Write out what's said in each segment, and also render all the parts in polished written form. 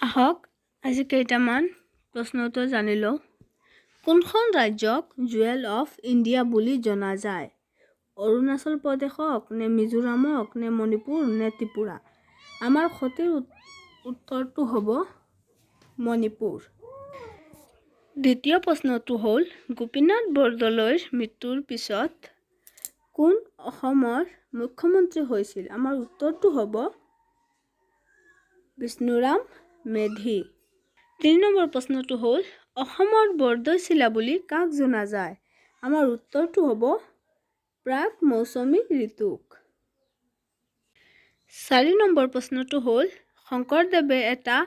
আহক আজি কেইটামান প্ৰশ্ন উত্তৰ জানি লওঁ। কোনখন ৰাজ্যক জুৱেল অফ ইণ্ডিয়া বুলি জনা যায়? অৰুণাচল প্ৰদেশক নে মিজোৰামক নে মণিপুৰ নে ত্ৰিপুৰা? আমাৰ সঠিক উত্তৰটো হ'ব মণিপুৰ। দ্বিতীয় প্ৰশ্নটো হ'ল গোপীনাথ বৰদলৈৰ মৃত্যুৰ পিছত কোন অসমৰ মুখ্যমন্ত্ৰী হৈছিল? আমাৰ উত্তৰটো হ'ব বিষ্ণুৰাম মেধি। 3 নম্বৰ প্ৰশ্নটো হ'ল অসমৰ বৰদৈচিলা বুলি কাক জনা যায়? আমাৰ উত্তৰটো হ'ব প্ৰাক মৌচুমী ঋতুক। 4 নম্বৰ প্ৰশ্নটো হ'ল শংকৰদেৱে এটা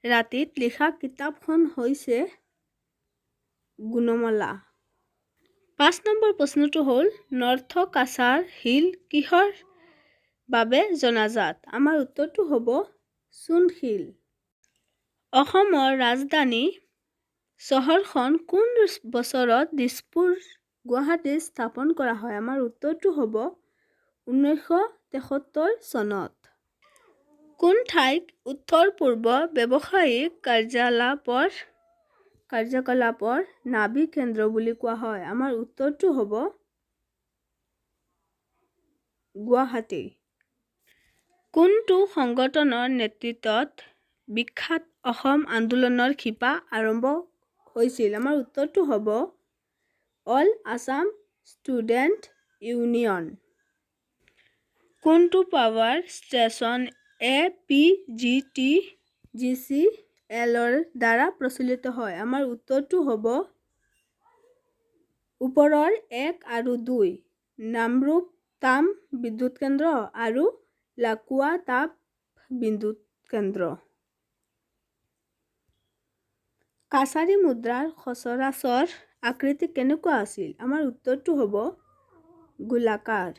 ৰাতিত লিখা কিতাপখন হৈছে গুণমালা। 5 নম্বৰ প্ৰশ্নটো হ'ল নৰ্থ কাছাৰ হিল কিহৰ বাবে জনাজাত? আমাৰ উত্তৰটো হ'ব চূণশিল। অসমৰ ৰাজধানী চহৰখন কোন বছৰত দিছপুৰ গুৱাহাটীত স্থাপন কৰা হয়? আমাৰ উত্তৰটো হ'ব 1973 চনত। কোন ঠাইক উত্তৰ-পূব ব্যৱসায়িক কাৰ্যকলাপৰ নাভি কেন্দ্ৰ বুলি কোৱা হয়? আমাৰ উত্তৰটো হ'ব গুৱাহাটী। কোনটো সংগঠনৰ নেতৃত্বত বিখ্যাত অসম আন্দোলনৰ শিপা আৰম্ভ হৈছিল? আমাৰ উত্তৰটো হ'ব অল আছাম ষ্টুডেণ্ট ইউনিয়ন। কোনটো পাৱাৰ ষ্টেচন APGTGCL ৰ দ্বাৰা প্ৰচলিত হয়? আমাৰ উত্তৰটো হ'ব ওপৰৰ 1 আৰু 2 নামৰূপ তাপ বিদ্যুৎ কেন্দ্ৰ আৰু লাকুৱা তাপ বিদ্যুৎ কেন্দ্ৰ। কাছাৰী মুদ্ৰাৰ সচৰাচৰ আকৃতি কেনেকুৱা আছিল? আমাৰ উত্তৰটো হ'ব গোলাকাৰ।